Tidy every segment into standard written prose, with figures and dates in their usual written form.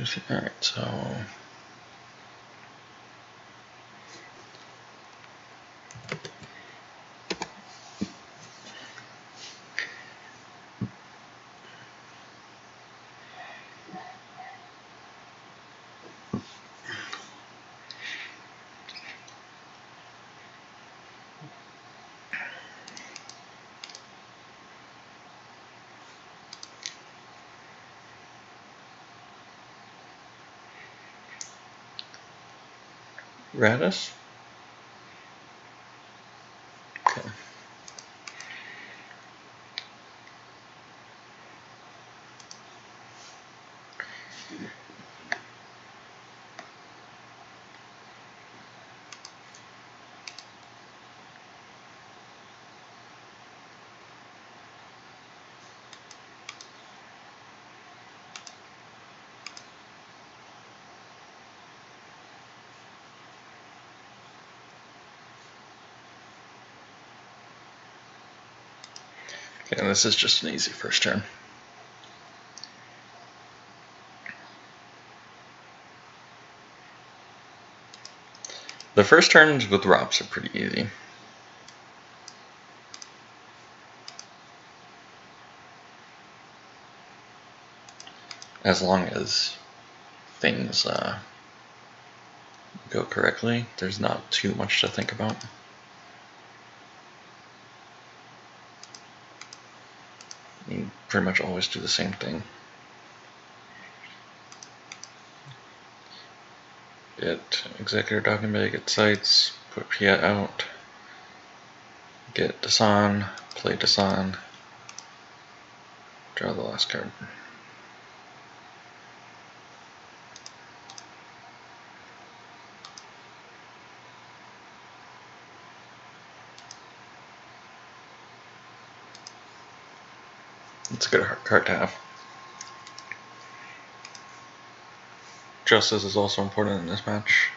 Alright, so radius? Okay. Okay, this is just an easy first turn. The first turns with ROPs are pretty easy. As long as things go correctly, there's not too much to think about. You pretty much always do the same thing. Get executor document, get sites, put Pia out, get Dasan, play Dasan, draw the last card. It's a good card to have. Justice is also important in this match.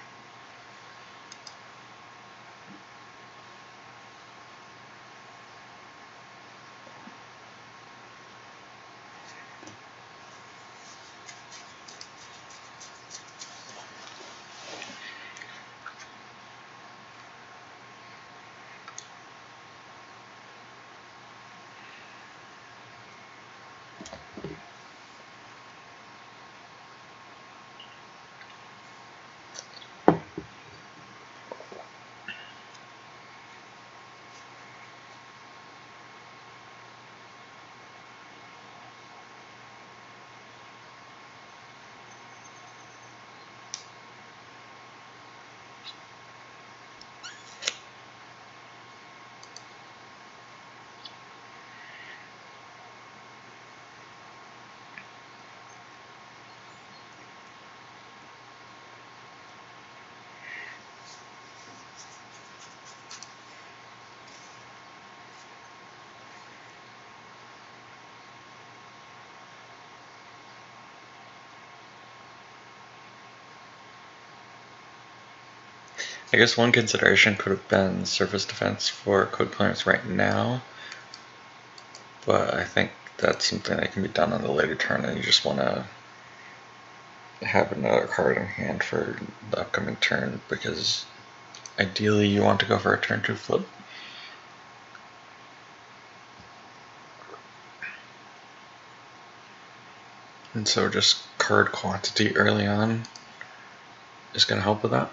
I guess one consideration could have been surface defense for code players right now, but I think that's something that can be done on the later turn, and you just want to have another card in hand for the upcoming turn, because ideally you want to go for a turn 2 flip. And so just card quantity early on is going to help with that.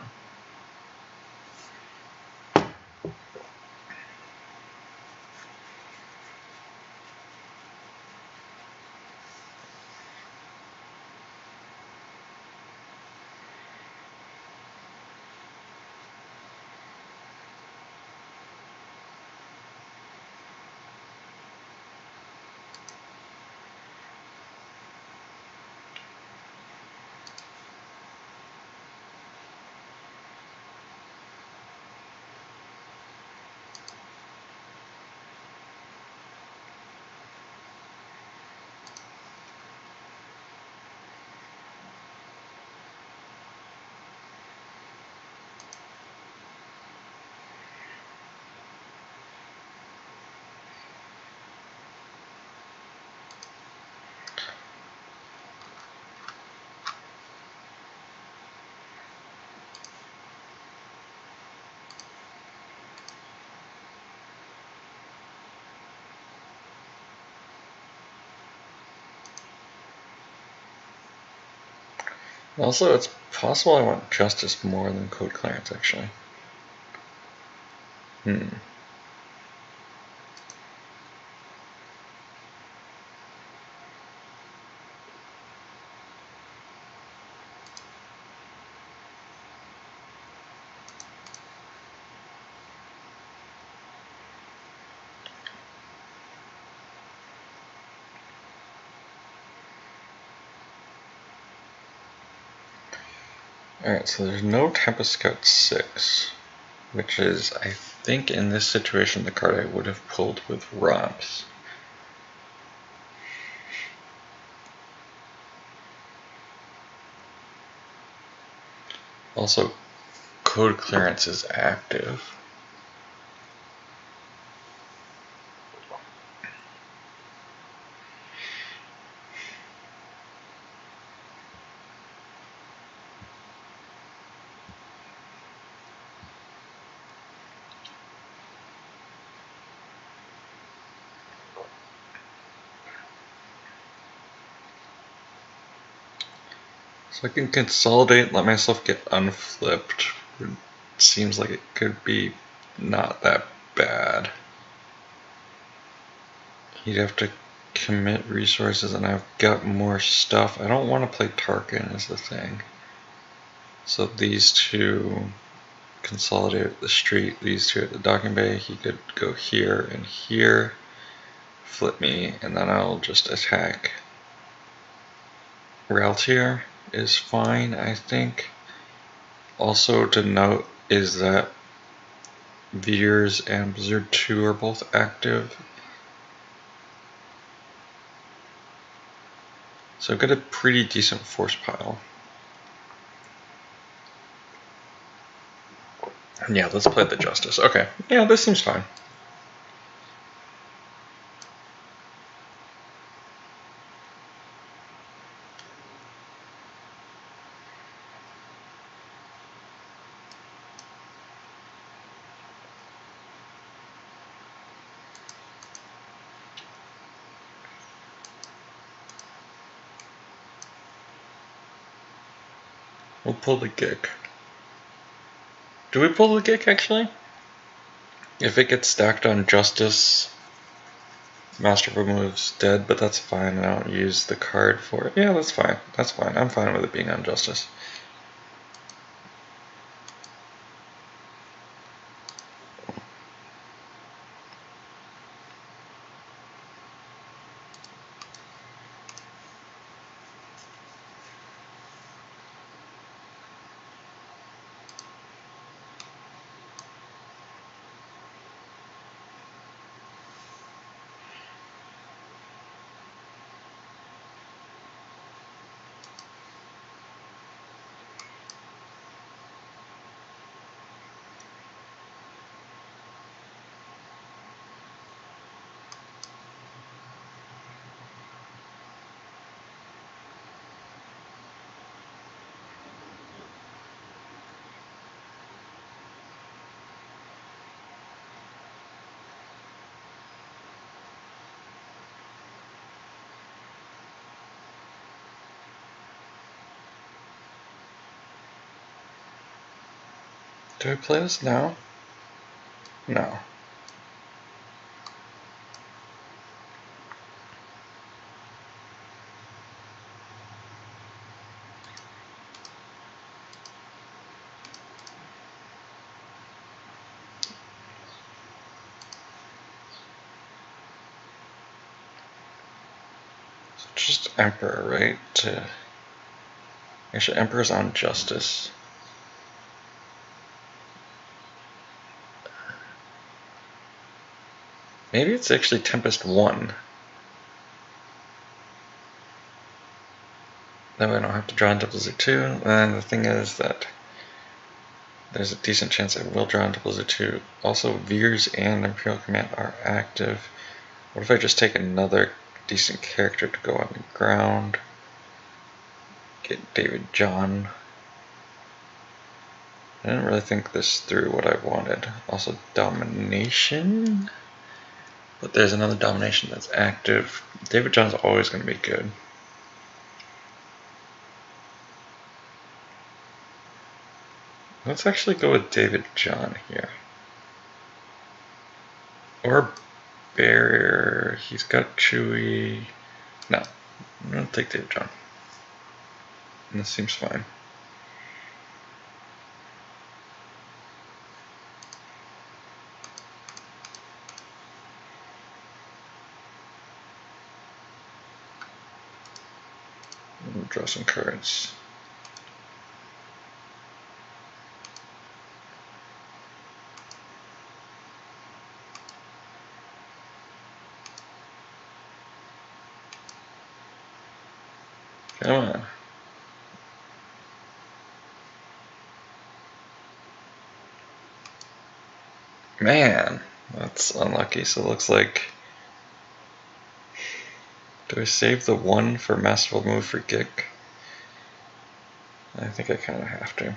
Also, it's possible I want justice more than code clearance, actually. Alright, so there's no Tempest Scout 6, which is, I think in this situation, the card I would have pulled with Romps. Also, code clearance is active. So I can consolidate, let myself get unflipped. It seems like it could be not that bad. You'd have to commit resources, and I've got more stuff. I don't want to play Tarkin is the thing. So these two consolidate at the street, these two at the docking bay. He could go here and here, flip me, and then I'll just attack. Raltier is fine, I think. Also to note is that Veers and Blizzard 2 are both active. So I've got a pretty decent force pile. Yeah, let's play the Justice. Okay, yeah, this seems fine. We'll pull the Gick. Do we pull the Gick, actually? If it gets stacked on Justice, Master of Remove's dead, but that's fine. I don't use the card for it. Yeah, that's fine. That's fine. I'm fine with it being on Justice. Do I play this now? No. Just Emperor, right? Actually, Emperor's on Justice. Maybe it's actually Tempest 1. That way I don't have to draw into Blizzard 2. And the thing is that there's a decent chance I will draw into Blizzard 2. Also, Veers and Imperial Command are active. What if I just take another decent character to go on the ground? Get David John. I didn't really think this through what I wanted. Also, Domination. But there's another Domination that's active. David John's always going to be good. Let's actually go with David John here. Or Bear. He's got Chewy. No, I'm gonna take David John. This seems fine. Draw some cards. Come on. Man, that's unlucky. So it looks like... Do I save the 1 for Masterful Move for Gick? I think I kind of have to.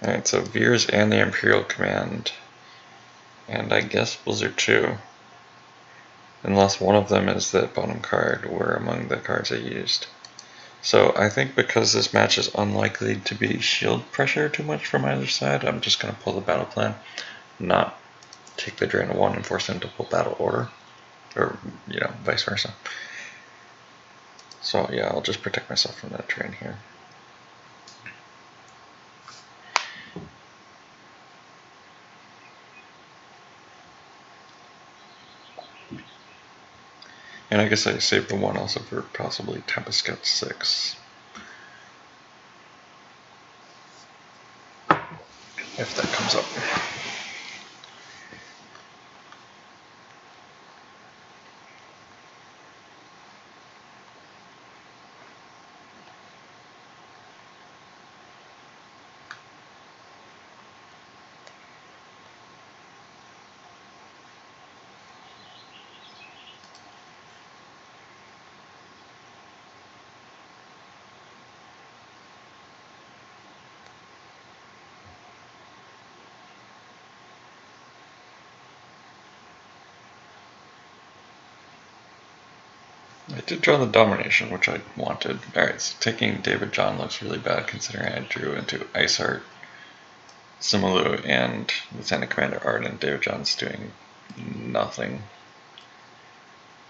Alright, so Veers and the Imperial Command. And I guess Blizzard too. Unless one of them is the bottom card, were among the cards I used. So I think because this match is unlikely to be shield pressure too much from either side, I'm just going to pull the battle plan, not take the drain of 1 and force him to pull battle order, or, you know, vice versa. So yeah, I'll just protect myself from that drain here. And I guess I saved the 1 also for possibly Tempest Scout 6. If that comes up. I did draw the Domination, which I wanted. Alright, so taking David John looks really bad considering I drew into Iceheart, Simalu, and Lieutenant Commander Arden. David John's doing nothing.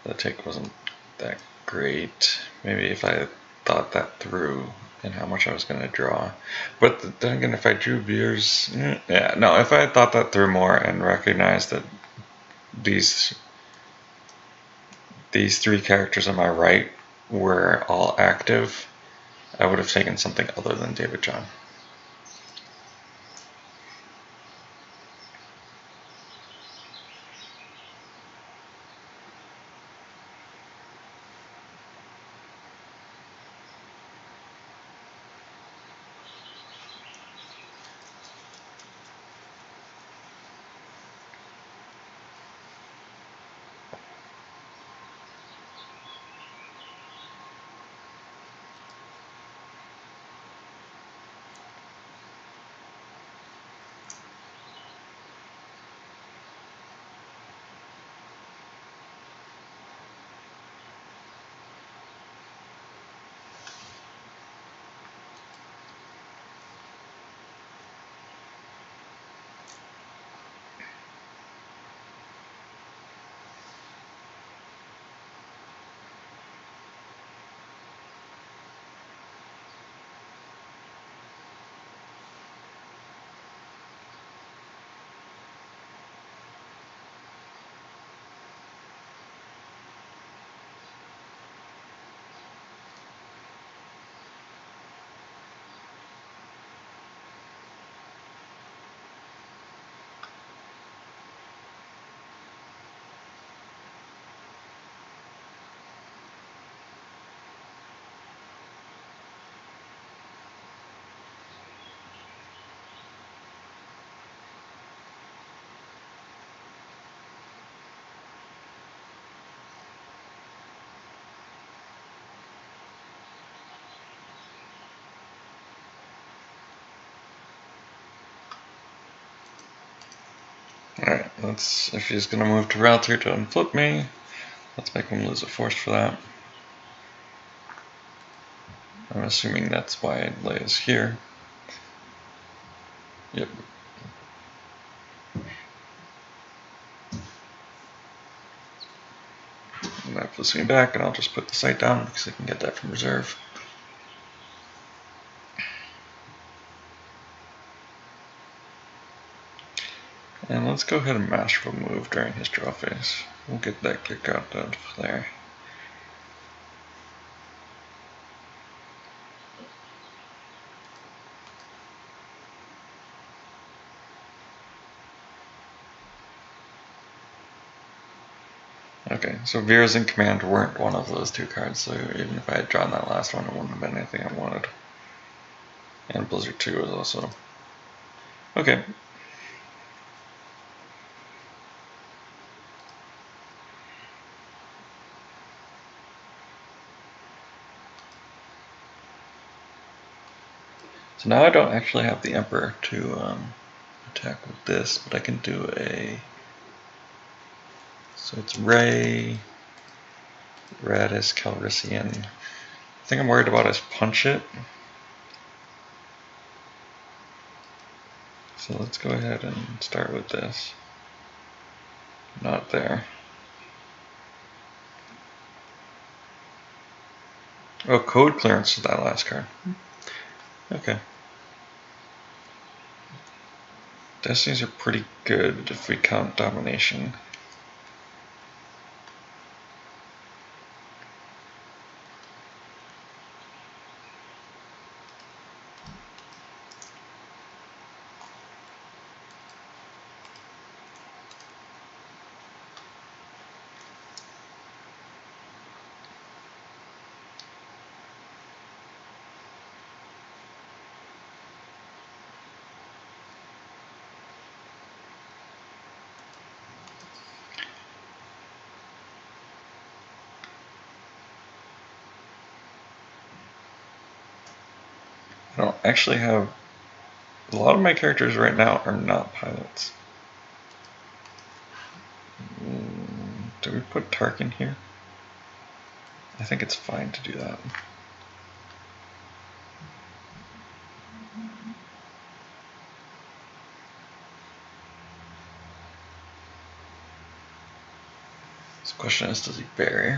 The take wasn't that great. Maybe if I thought that through and how much I was going to draw. But then again, if I drew Veers, yeah, no, if I had thought that through more and recognized that these 3 characters on my right were all active, I would have taken something other than David John. Alright, if he's going to move to Route 2 to unflip me, let's make him lose a force for that. I'm assuming that's why it lays here. Yep. And that puts me back, and I'll just put the site down because I can get that from reserve. And let's go ahead and mash remove during his draw phase. We'll get that kick out of there. Okay, so Veers and Command weren't one of those two cards, so even if I had drawn that last one, it wouldn't have been anything I wanted. And Blizzard 2 was also. Okay. So now I don't actually have the Emperor to attack with this, but I can do a. So it's Ray, Radis, Calrissian. The thing I'm worried about is Punch It. So let's go ahead and start with this. Not there. Oh, Code Clearance is that last card. Okay. Destinies are pretty good if we count Domination. I don't actually have. A lot of my characters right now are not pilots. Do we put Tarkin here? I think it's fine to do that. So the question is, does he bury?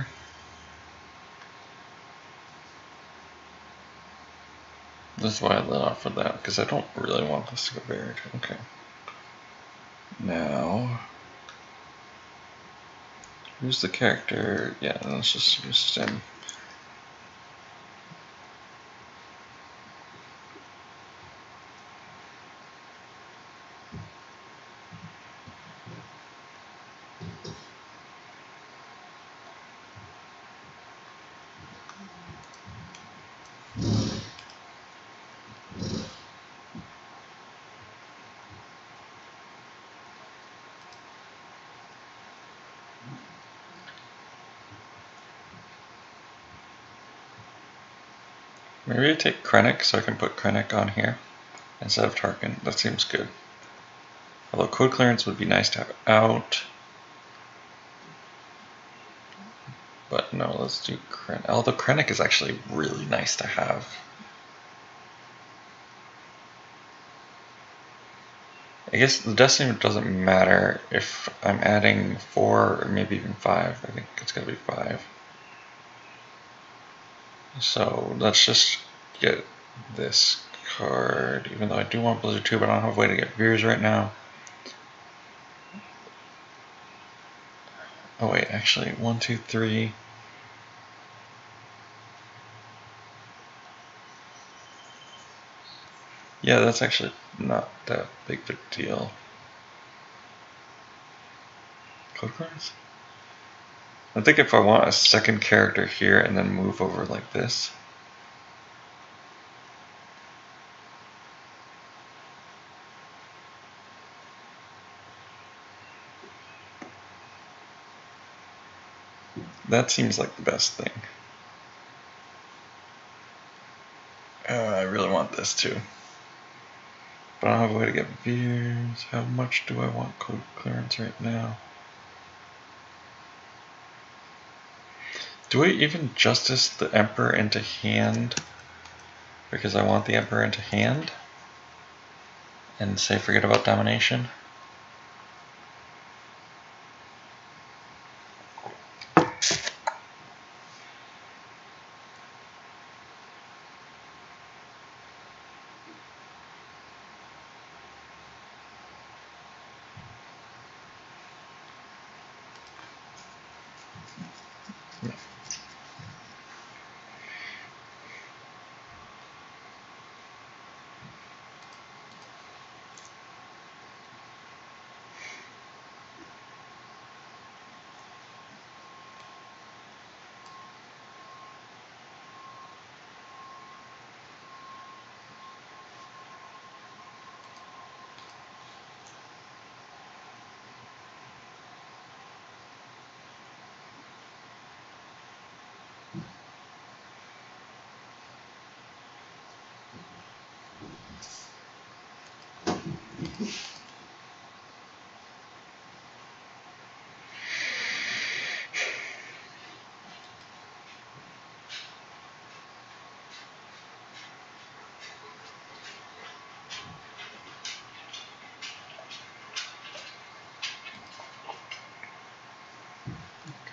That's why I let off with that, because I don't really want this to go buried. Okay. Now, who's the character? Yeah, let's just use Sten. Maybe I take Krennic so I can put Krennic on here instead of Tarkin. That seems good. Although Code Clearance would be nice to have out. But no, let's do Krennic. Although Krennic is actually really nice to have. I guess the Destiny doesn't matter if I'm adding 4 or maybe even 5. I think it's going to be 5. So let's just get this card, even though I do want Blizzard 2, but I don't have a way to get Veers right now. Oh wait, actually, 1, 2, 3. Yeah, that's actually not that big of a deal. Code cards? I think if I want a second character here and then move over like this. That seems like the best thing. I really want this too. But I don't have a way to get Veers. How much do I want Code Clearance right now? Do I even Justice the Emperor into hand? because I want the Emperor into hand and say forget about domination.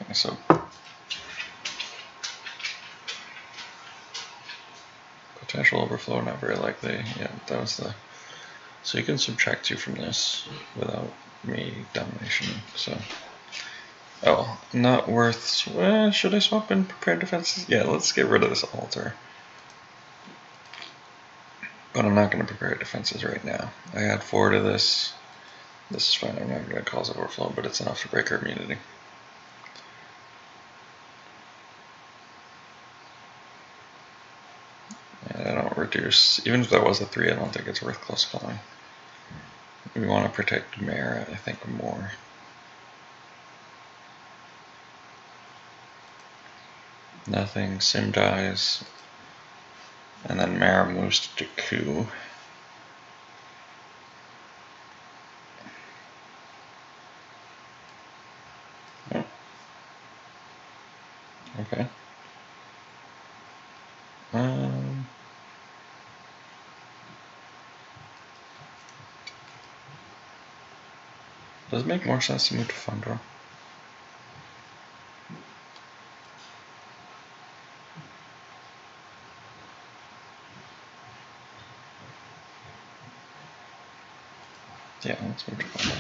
Okay, so potential overflow, not very likely. Yeah, that was the. So you can subtract 2 from this without me domination. So, oh, not worth. Should I swap in prepared defenses? Yeah, let's get rid of this altar. But I'm not going to prepare defenses right now. I add 4 to this. This is fine. I'm not going to cause overflow, but it's enough to break our immunity. And I don't reduce. Even if that was a 3, I don't think it's worth close calling. We want to protect Mara, I think, more. Nothing. Sim dies. And then Mara moves to Jakku. Oh. Okay. Does it make more sense to move to Fundra? Yeah, let's move to Fundra.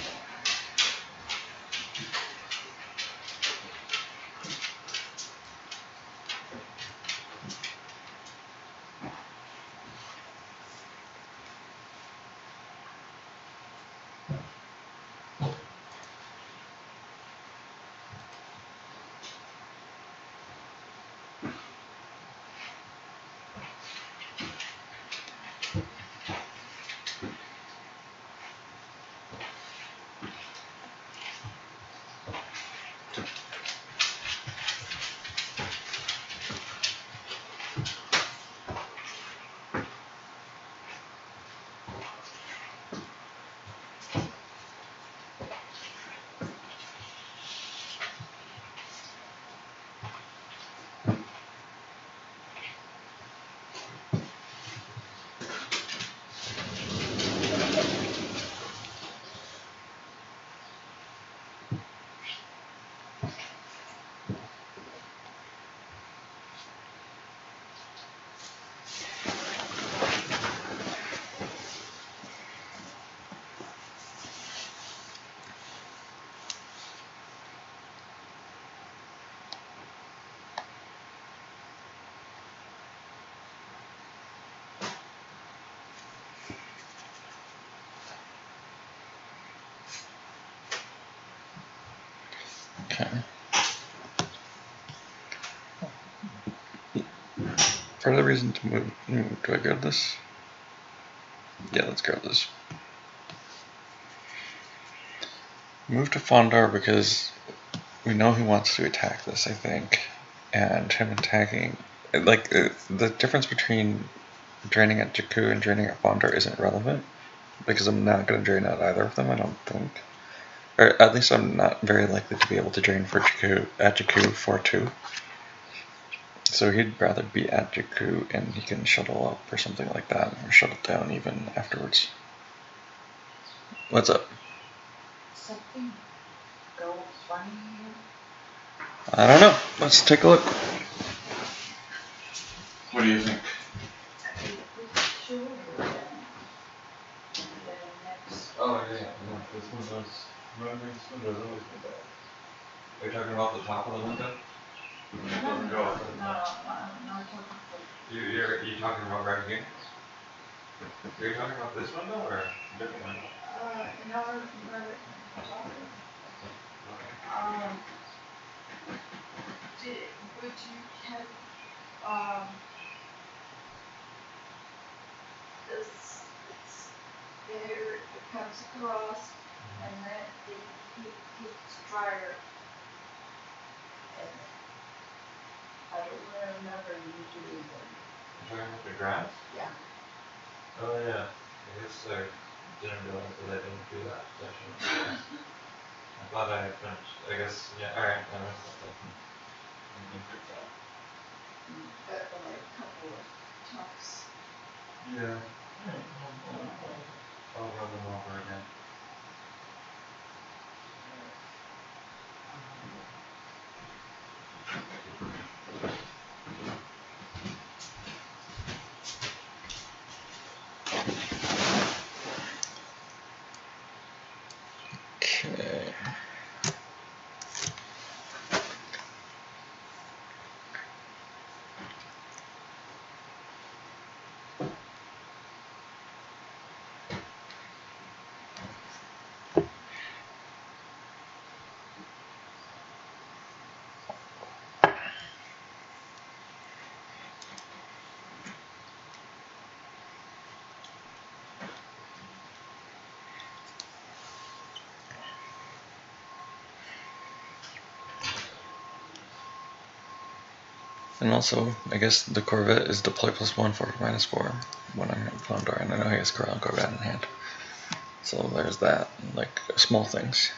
Okay. For the reason to move, do I grab this? Yeah, let's grab this. Move to Fondar because we know he wants to attack this, I think. And him attacking, like, the difference between draining at Jakku and draining at Fondar isn't relevant. Because I'm not going to drain out either of them, I don't think. Or at least I'm not very likely to be able to drain for Jakku, at Jakku for 2. So he'd rather be at Jakku and he can shuttle up or something like that, or shuttle down even afterwards. What's up? Something go funny here? I don't know. Let's take a look. What do you think? Sure. Then next. Oh yeah, no, this window's always been bad. Are you talking about the top of the window? No, I'm talking about. You're talking about right here? Are you talking about this window or a different window? No, talking. Would you have, this, there, it comes across, and then he keeps dryer. And I don't remember you doing that. You're talking about the grass? Yeah. Oh yeah. I guess I didn't realize that I didn't do that section. I thought I had finished. I guess, yeah, alright, I messed up that. I can fix that. Got like a couple of tufts. Yeah. I'll run them over again. Okay. And also, I guess the Corvette is deploy +1 for -4 when I'm in Fondor, and I know he has Corral and Corvette in hand. So there's that, like small things.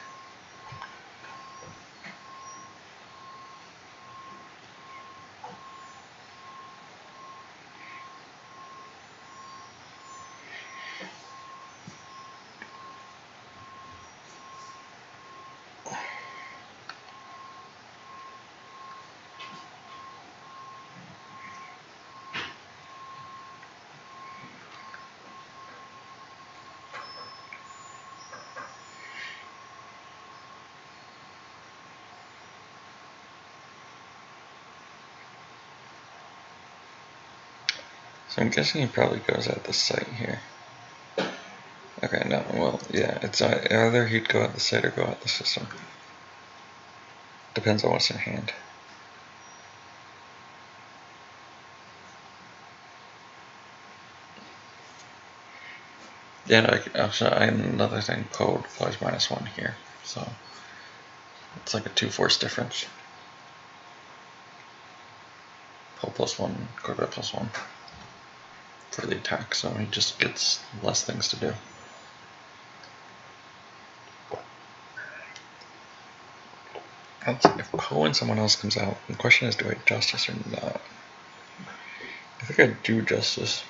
So I'm guessing he probably goes at the site here. Okay, no, well, yeah, it's either he'd go at the site or go at the system. Depends on what's in hand. Yeah, no, also another thing, Poe deploys -1 here, so it's like a 2 force difference. Poe +1, Corvette +1 for the attack, so he just gets less things to do. If Poe and someone else comes out, the question is, do I Justice or not? I think I do Justice.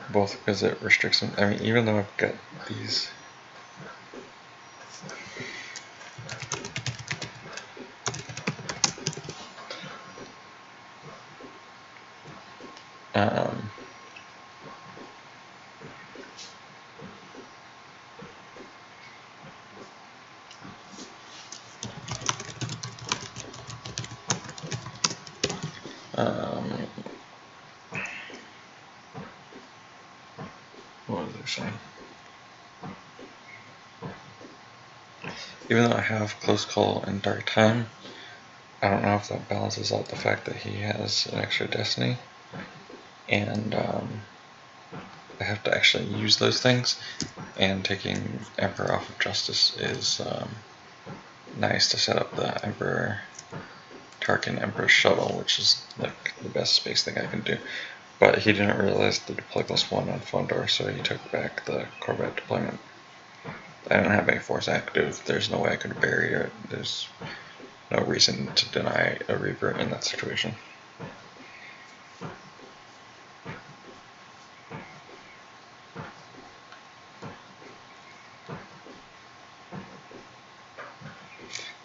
Both because it restricts them. I mean, even though I've got these. What was I saying? Even though I have Close Call and Dark Time, I don't know if that balances out the fact that he has an extra Destiny, and I have to actually use those things, and taking Emperor off of Justice is nice to set up the Emperor Tarkin Emperor Shuttle, which is like the best space thing I can do. But he didn't realize the deploy +1 on Fondor, so he took back the Corvette deployment. I don't have any force active. There's no way I could bury it. There's no reason to deny a revert in that situation.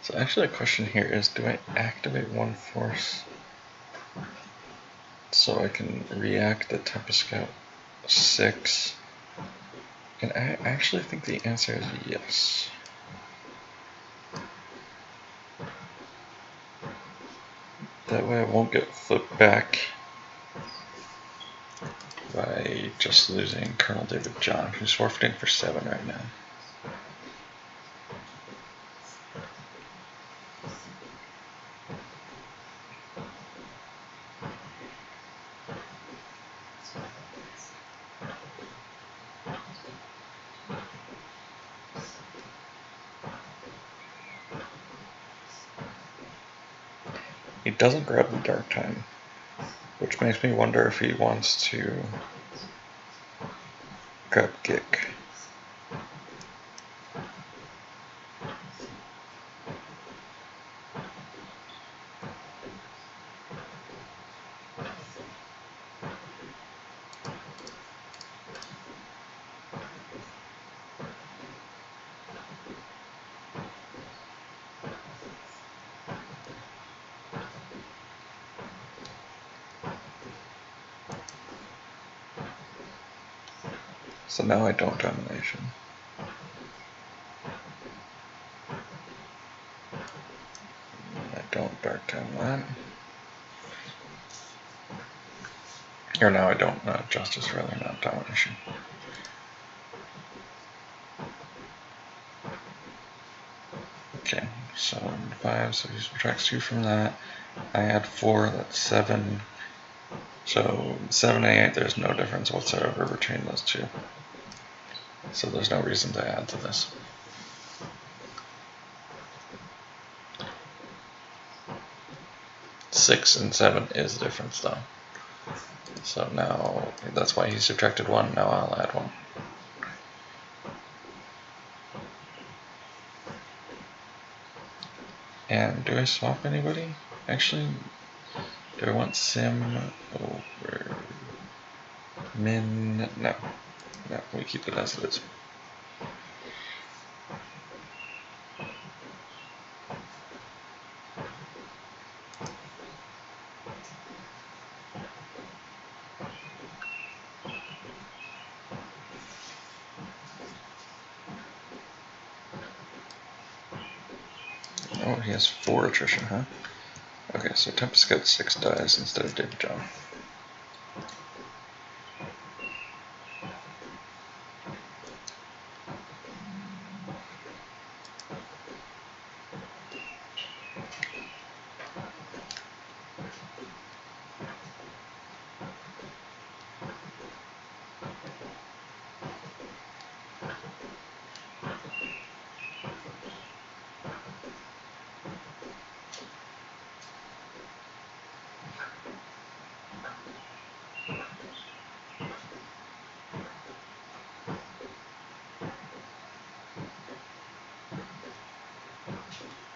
So actually the question here is, do I activate one force so I can react the Tempest Scout 6? And I actually think the answer is yes. That way I won't get flipped back by just losing Colonel David John, who's forfeiting for 7 right now. He doesn't grab the Dark Time, which makes me wonder if he wants to grab Gick. So now I don't domination. I don't Dark Time that. Or now I don't Justice, rather, not domination. Okay, so 5, so he subtracts 2 from that. I add 4, that's 7. So 7 and 8, there's no difference whatsoever between those two. So there's no reason to add to this. Six and 7 is the difference though. So now, that's why he subtracted 1, now I'll add 1. And do I swap anybody? Actually, do I want Sim over Min? No. No, we keep it as it is. Oh, he has 4 attrition, huh? Okay, so Tempest got 6 dies instead of David John.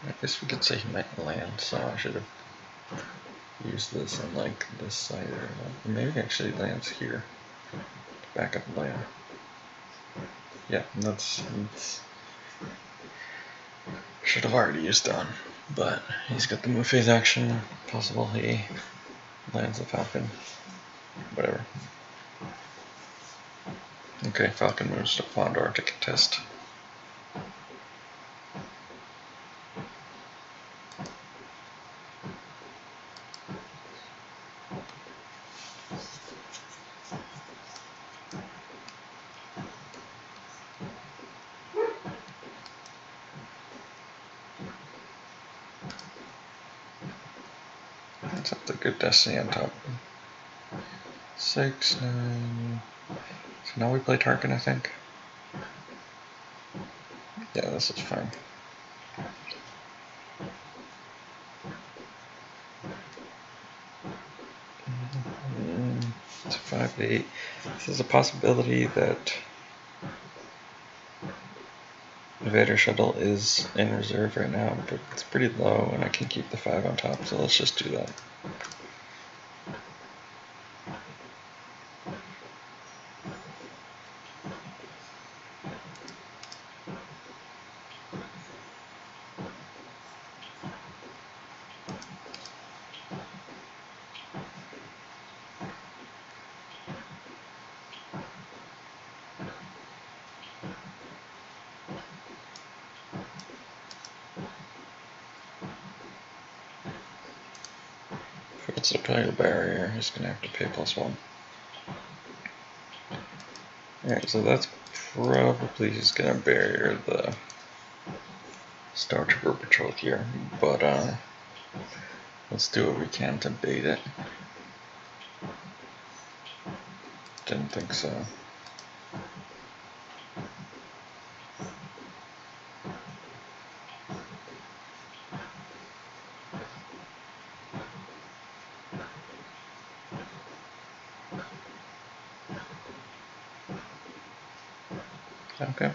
I guess we could say he might land, so I should have used this on like this side or maybe actually lands here to back up the land. Yeah, that's should have already used on, but he's got the move phase action. Possible he lands a Falcon. Whatever. Okay, Falcon moves to Fondor to contest. Let's have the good Destiny on top. 6, 9. So now we play Tarkin, I think. Yeah, this is fine. It's 5 to 8. This is a possibility that Invader Shuttle is in reserve right now, but it's pretty low and I can keep the 5 on top, so let's just do that. If it's a player barrier, he's going to have to pay +1. Alright, so that's probably he's going to barrier the Star Trooper Patrol here, but let's do what we can to bait it. Didn't think so. Okay.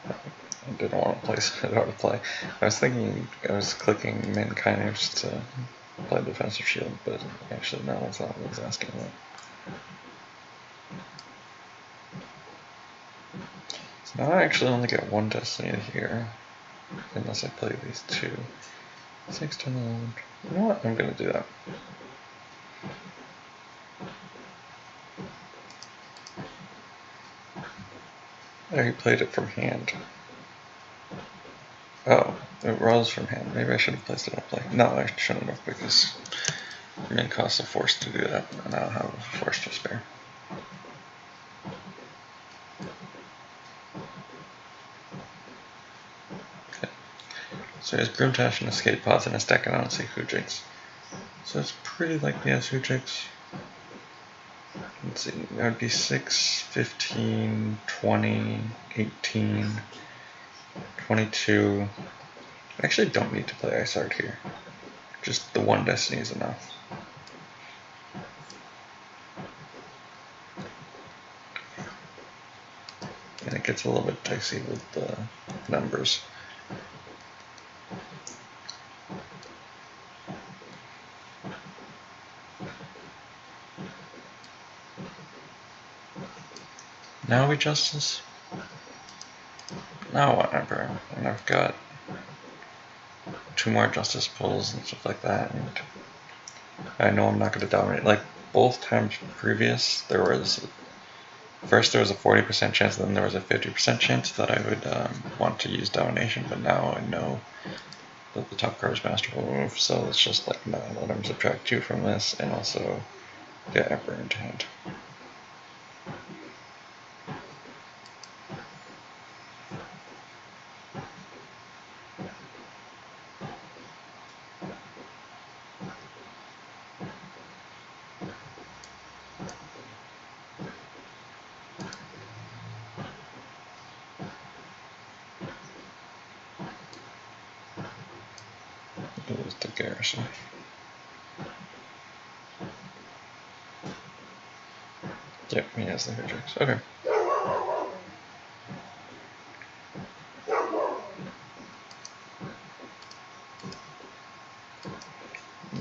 I didn't want to place it out of play. I was thinking, I was clicking Mankinders to play Defensive Shield, but actually no, that's not what I was asking about. So now I actually only get 1 Destiny here, unless I play these 2. 6, 10, 11. You know what? I'm going to do that. Oh, he played it from hand. Oh, it rolls from hand. Maybe I should have placed it on play. No, I shouldn't have, because it may cost a force to do that, and I don't have a force to spare. Okay. So he has Grimtash and Escape Pods in his deck, and I don't see Hujix. So it's pretty likely he has Hujix. Let's see, that would be 6, 15, 20, 18, 22. I actually don't need to play Ice Art here. Just the 1 Destiny is enough. And it gets a little bit dicey with the numbers. Now we Justice? Now what, Emperor? And I've got 2 more Justice pulls and stuff like that, and I know I'm not going to dominate. Like, both times previous, there was a 40% chance, and then there was a 50% chance that I would want to use domination, but now I know that the top card is Masterful Move, so it's just like, no, let him subtract 2 from this, and also get Emperor into hand. Lose the garrison. Yep, he has the Hujix. Okay.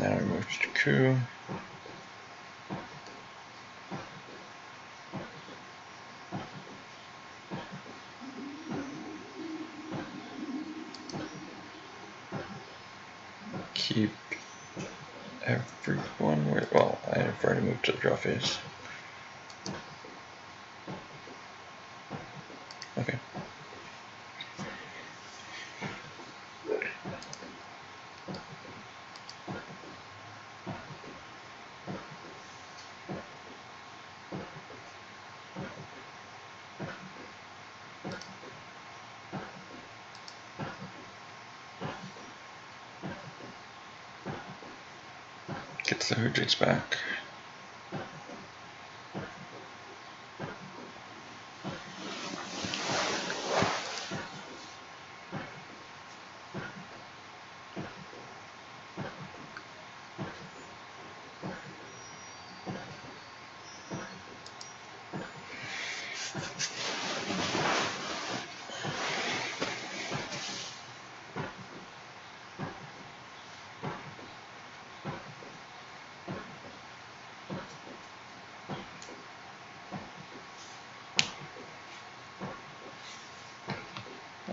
Now we move to Jakku. Keep everyone where, well, I've already moved to the draw phase. Okay. Gets the Hujix back.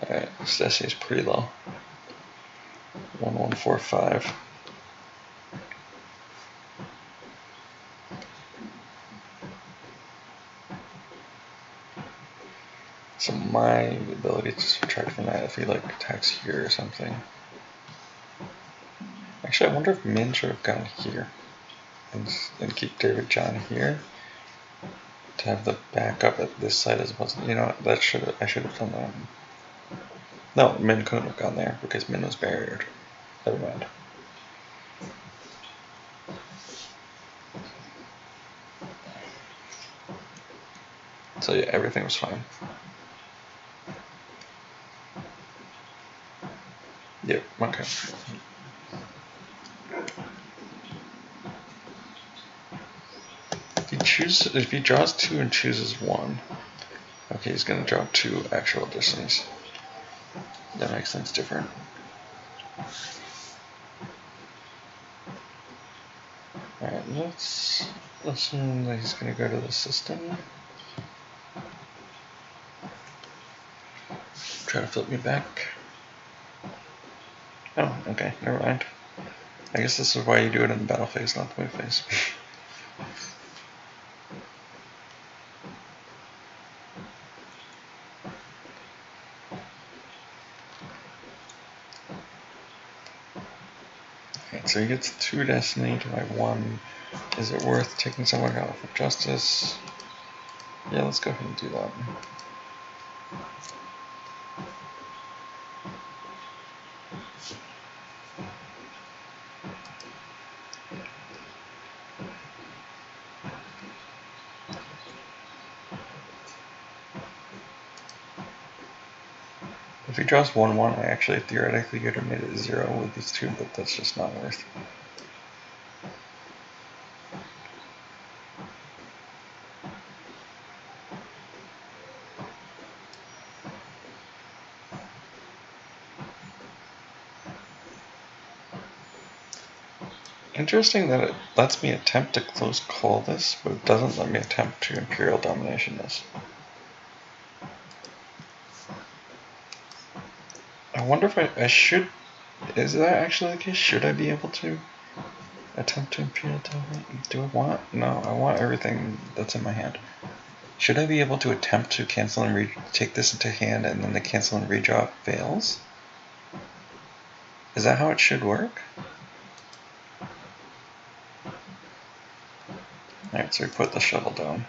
Alright, this SE is pretty low. 1145. So my ability to subtract from that if he like attacks here or something. Actually, I wonder if Min should have gone here and keep David John here to have the backup at this side as opposed to, you know, I should have done that. No, Min couldn't have gone there because Min was barriered. Never mind. So yeah, everything was fine. Yep, okay. If he draws 2 and chooses 1, okay, he's gonna draw 2 actual destinies. That makes things different. Alright, let's assume that he's gonna go to the system. Try to flip me back. Oh, okay, never mind. I guess this is why you do it in the battle phase, not the move phase. Okay, so he gets 2 destiny to my 1. Is it worth taking someone out for justice? Yeah, let's go ahead and do that. If he draws 1-1, I actually theoretically could have made it 0 with these 2, but that's just not worth. Interesting that it lets me attempt to close call this, but it doesn't let me attempt to Imperial Domination this. I wonder if I should. Is that actually the case? Should I be able to attempt to Imperial Dominate? Do I want? No, I want everything that's in my hand. Should I be able to attempt to cancel and take this into hand and then the cancel and redraw fails? Is that how it should work? Alright, so we put the shovel down.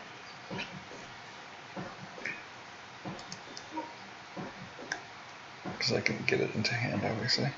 Because I can get it into hand, obviously.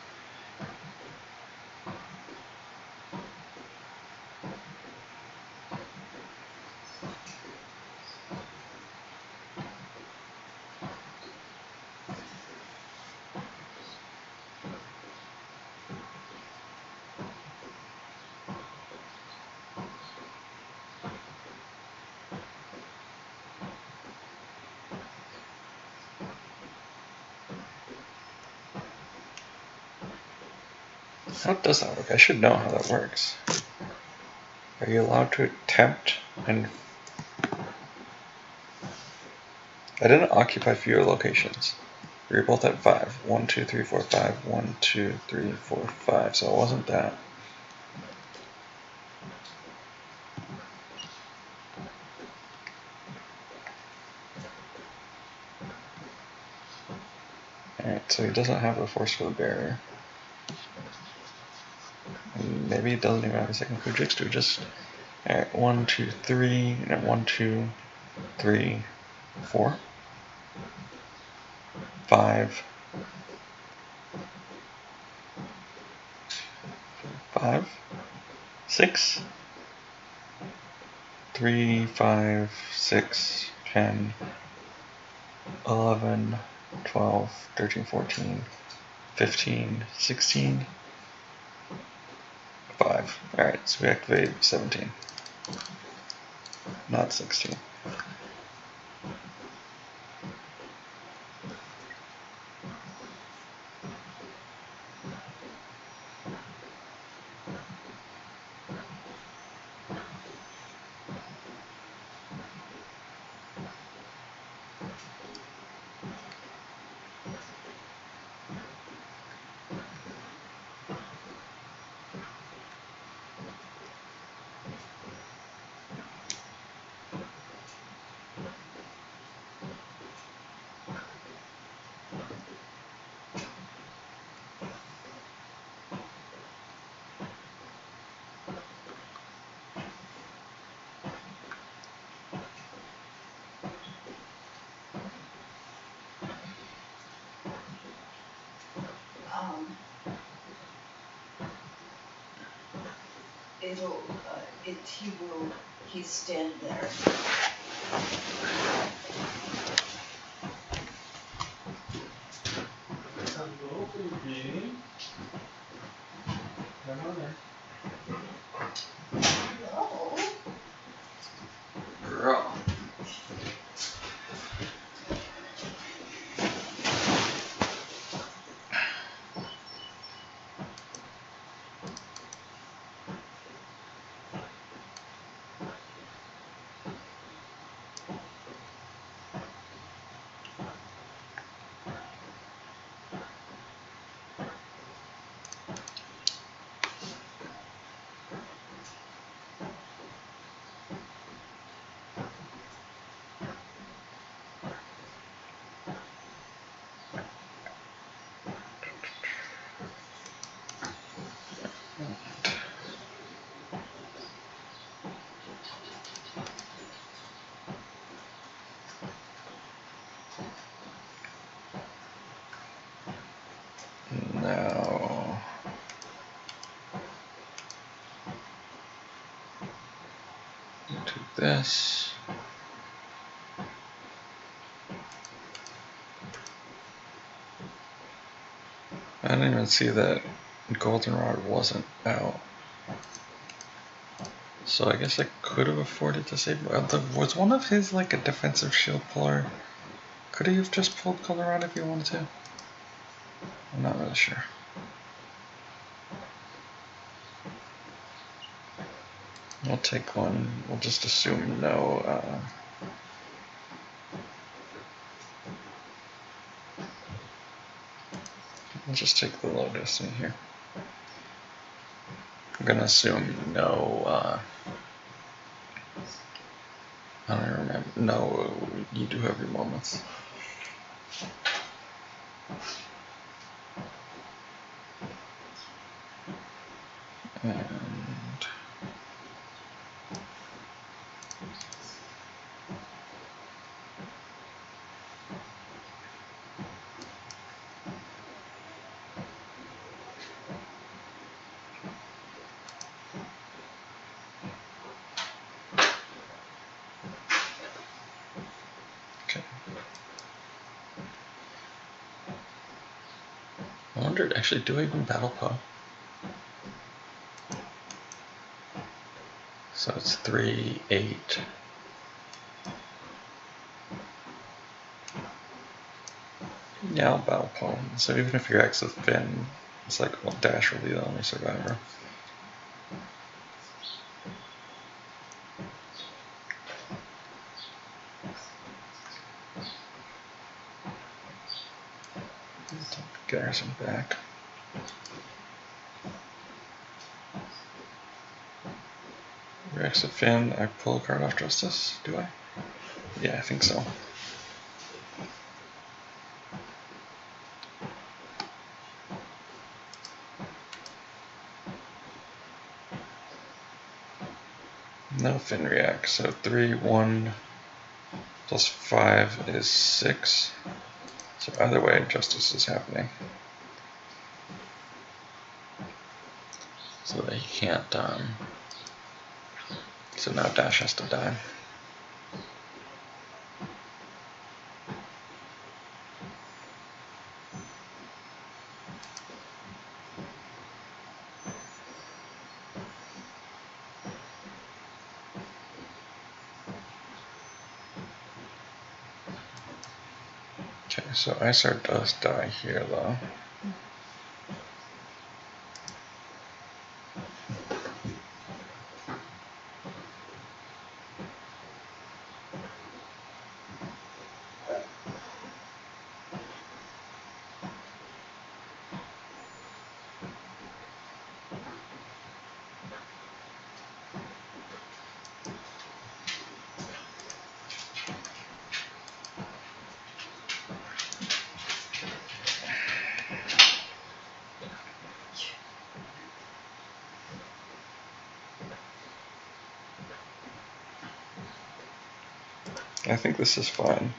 How does that work? I should know how that works. Are you allowed to attempt and... I didn't occupy fewer locations. We were both at 5. 1, 2, 3, 4, 5. 1, 2, 3, 4, 5. So it wasn't that. Alright, so he doesn't have the force for the barrier. And maybe he doesn't even have a second Kujix to just... Alright, 1, 2, 3, and 1, 2, 3, 4, 5, 5, 6, 3, 5, 6, 10, 11, 12, 13, 14, 15, 16, 5. Alright, so we activate 17. Not 16. it'll, he's stand there. Hello, baby. Come on in. Hello. Girl. Now, do this. I didn't even see that goldenrod wasn't out. So I guess I could have afforded to save. Was one of his like a defensive shield puller? Could he have just pulled goldenrod if he wanted to? I'm not really sure. We'll take one. We'll just assume no. We'll just take the lotus in here. I'm gonna assume no. I don't even remember. No, you do have your moments. And okay. I wondered, actually, do I even battle Poe? So it's 3, 8. Yeah, I'll battle Poe. So even if your X is Finn, it's like, well, Dash will be the only survivor. Garrison back. Your X of Finn, I pull a card off Justice, do I? Yeah, I think so. No Finn reacts, so 3, 1 plus 5 is 6. So either way, Justice is happening. So that he can't, so now Dash has to die. Okay, so Isar does die here though. I think this is fine.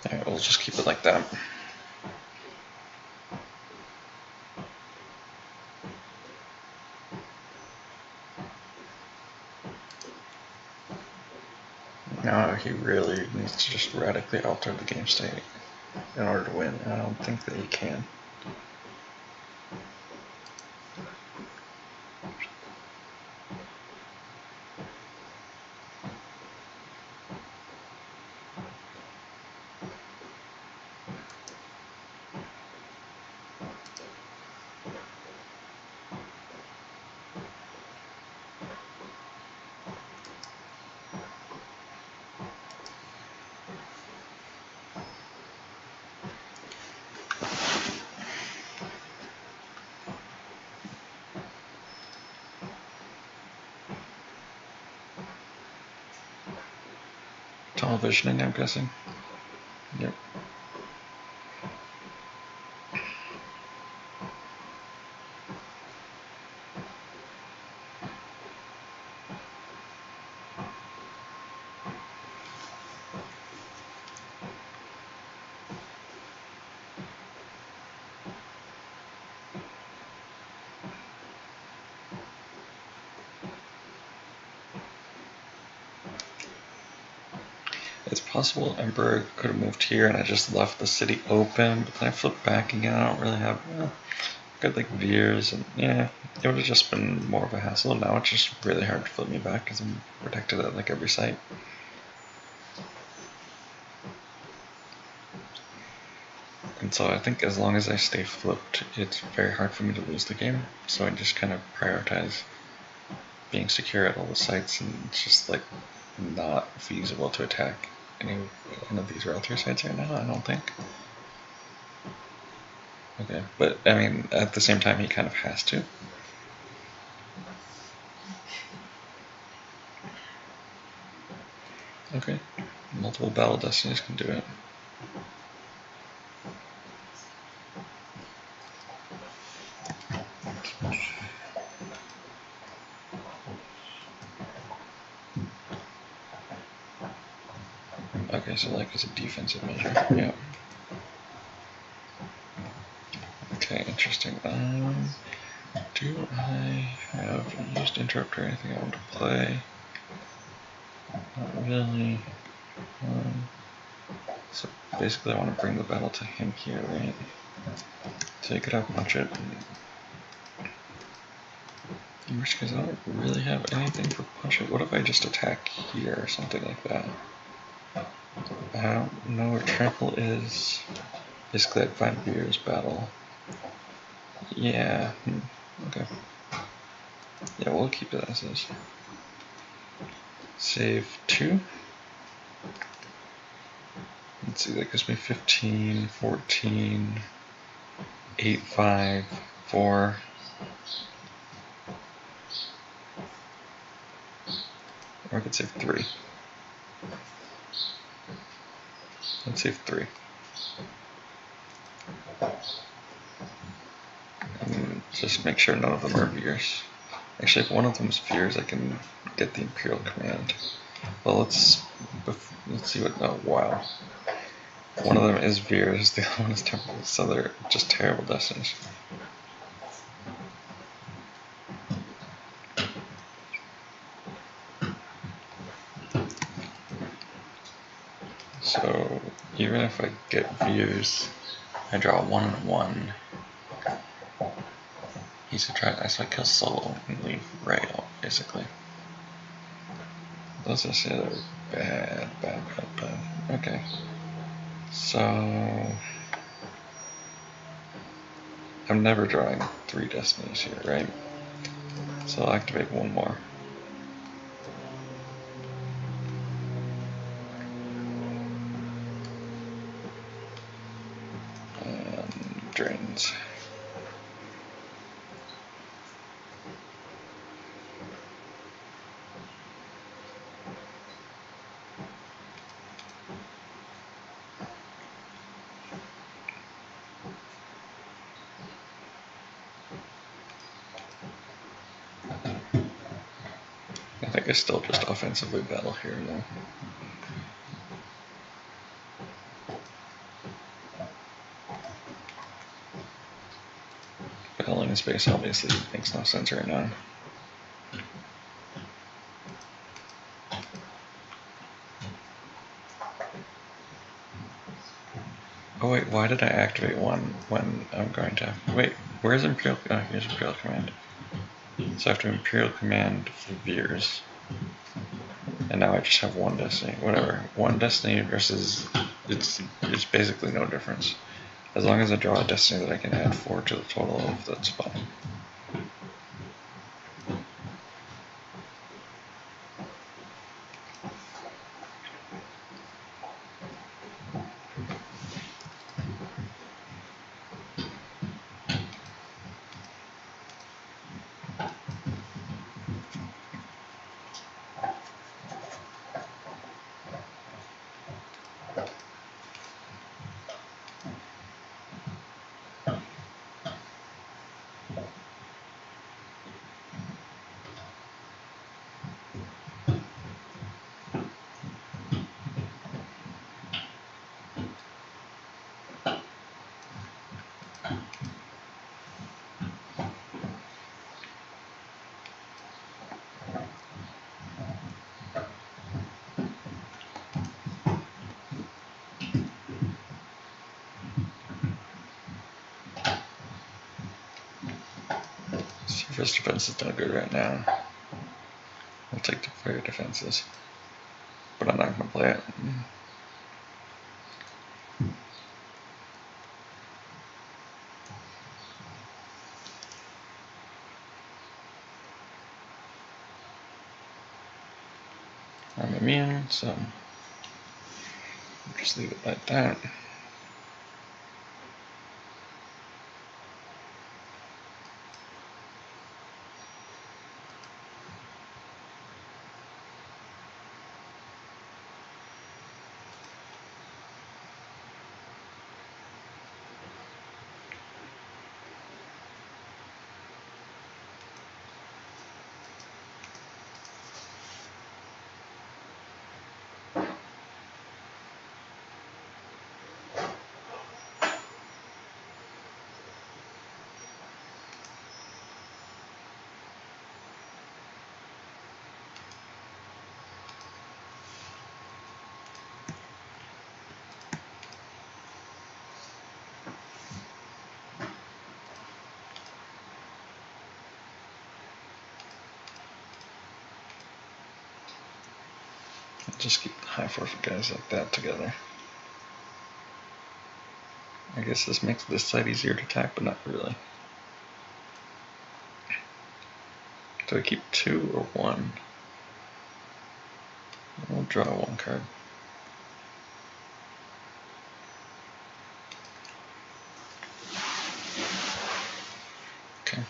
Alright, we'll just keep it like that. Now he really needs to just radically alter the game state in order to win, and I don't think that he can. Tunnel visioning, I'm guessing. Yep. It's possible Emperor could have moved here and I just left the city open, but then I flipped back again. I don't really have good like veers, and yeah, it would have just been more of a hassle. Now it's just really hard to flip me back because I'm protected at like every site. And so I think as long as I stay flipped, it's very hard for me to lose the game. So I just kind of prioritize being secure at all the sites, and it's just like not feasible to attack any one of these realtor sites right now, I don't think. Okay, but I mean, at the same time, he kind of has to. Okay, multiple battle destinies can do it. Okay, so like it's a defensive measure. Yeah. Okay, interesting. Do I have used interrupt or anything I want to play? Not really. So basically I want to bring the battle to him here, right? So you could have punch it. In which case I don't really have anything for punch it. What if I just attack here or something like that? I don't know where trample is. Basically I'd find Beer's battle. Yeah, okay. Yeah, we'll keep it as is. Save 2. Let's see, that gives me 15, 14, 8, 5, 4. Or I could save 3. Let's save 3. And just make sure none of them are Veers. Actually, if one of them is Veers, I can get the Imperial Command. Well, let's see what. Oh, wow. One of them is Veers, the other one is Temple, so they're just terrible destinies. So, even if I get Veers, I draw 1 and 1. He's gonna try, so I kill Solo and leave Ray out, basically. Those are bad. Okay. So I'm never drawing 3 destinies here, right? So I'll activate 1 more. And drains. I think I still just offensively battle here though. space obviously makes no sense right now. Oh wait, why did I activate one when I'm going to... Wait, where's Imperial... Oh, here's Imperial Command. So I have to Imperial Command for Veers. And now I just have one destiny. Whatever. One destiny versus... It's basically no difference. As long as I draw a destiny that I can add 4 to the total of, that's fine. Surface defense is not good right now. I'll take the fire defenses. But I'm not going to play it. I'm immune, so I'll just leave it like that. Just keep the high force guys like that together. I guess this makes this side easier to attack, but not really. Do I keep 2 or 1? I'll draw 1 card. Okay.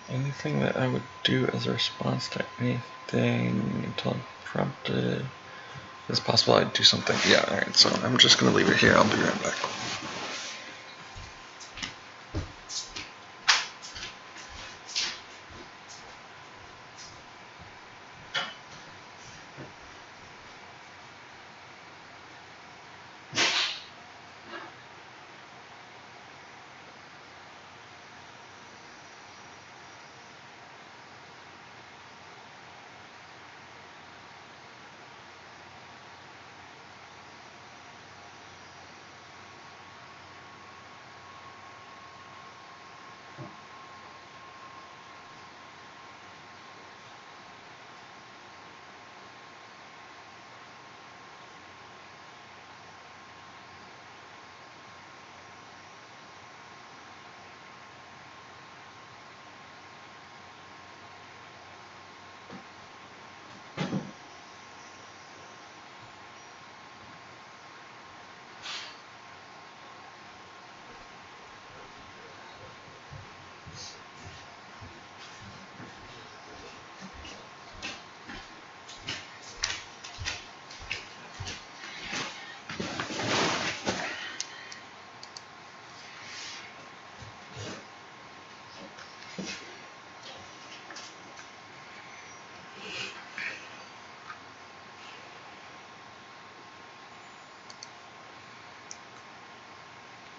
Anything that I would do as a response to anything until I'm prompted. It's possible I'd do something. Yeah, alright, so I'm just going to leave it here. I'll be right back.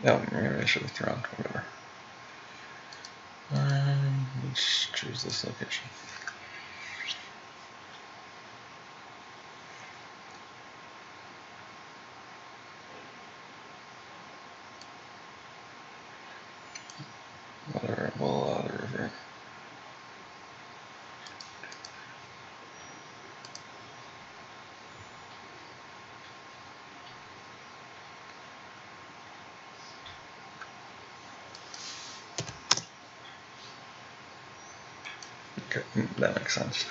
Oh, maybe I should have thrown, whatever. Let's choose this location. Whatever, we'll allow the river. Okay, that makes sense.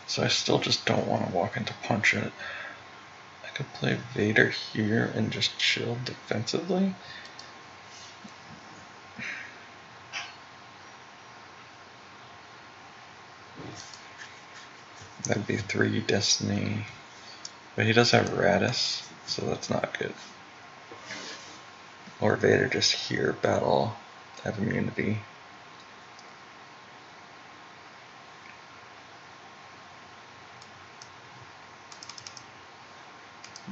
So I still just don't want to walk into punch it. I could play Vader here and just chill defensively. That'd be 3 Destiny. But he does have Radis, so that's not good. Or Vader just here, battle, have immunity.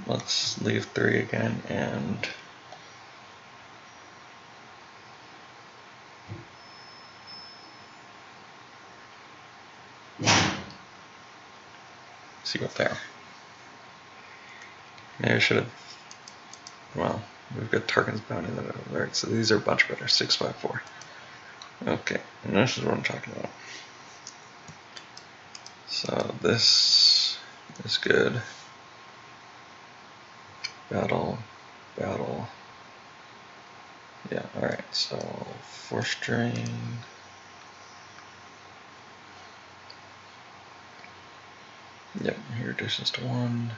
Let's leave 3 again and see what there. Maybe I should have. Well, we've got Tarkin's bounty that over there, so these are a bunch better. 654. Okay, and this is what I'm talking about. So this is good. Battle, battle. Yeah, alright, so 4 string. Yep, he reduces to 1.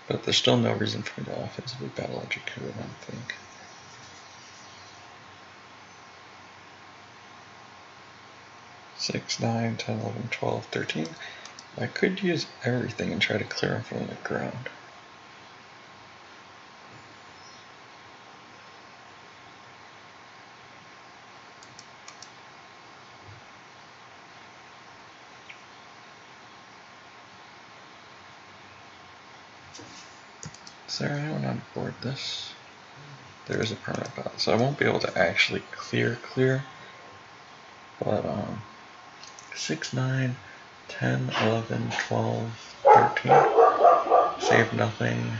But there's still no reason for me to offensively battle Jakku, I don't think. Six, 9, 10, 11, 12, 13. I could use everything and try to clear him from the ground. Is there anyone on board this? There is a permanent battle, so I won't be able to actually clear. But 6, 9, 10, 11, 12, 13. Save nothing.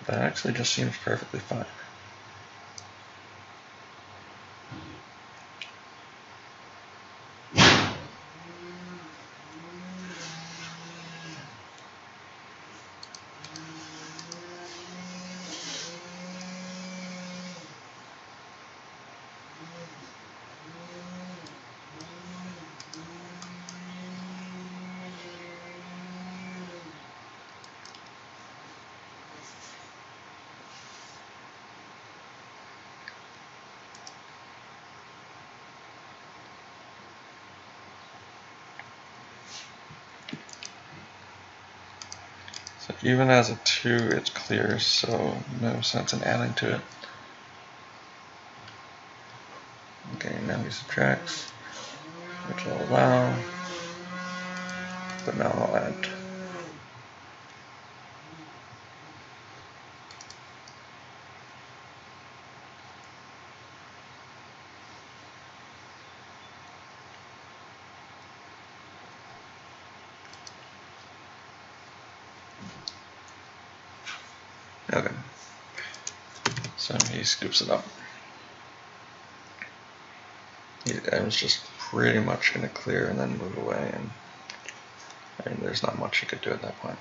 That actually just seems perfectly fine. So even as a 2, it clears, so no sense in adding to it. Okay, now he subtracts, which I'll allow, but now I'll add. Okay, so he scoops it up. I was just pretty much going to clear and then move away, and I mean, there's not much he could do at that point.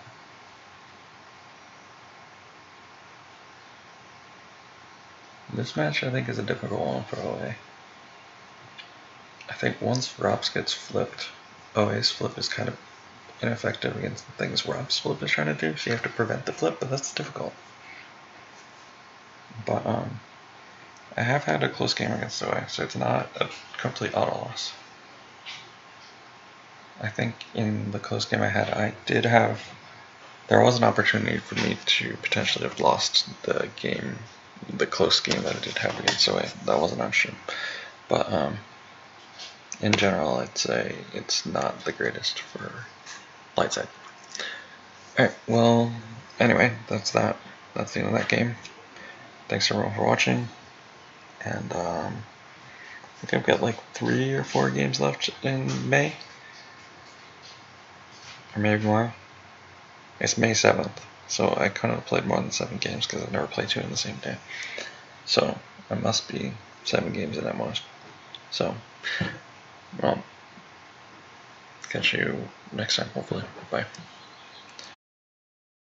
This match, I think, is a difficult one for OA. I think once Robs gets flipped, OA's flip is kind of ineffective against the things Rob's flip is trying to do, so you have to prevent the flip, but that's difficult. But I have had a close game against OA, so it's not a complete auto loss. I think in the close game I had, there was an opportunity for me to potentially have lost the game, the close game that I did have against OA. That wasn't on stream. But in general, I'd say it's not the greatest for light side. Alright, well, anyway, that's that. That's the end of that game. Thanks everyone for watching. And I think I've got like 3 or 4 games left in May. Or maybe more. It's May 7th. So I couldn't have played more than 7 games because I never play 2 in the same day. So it must be 7 games in at most. So, well, catch you next time, hopefully. Bye.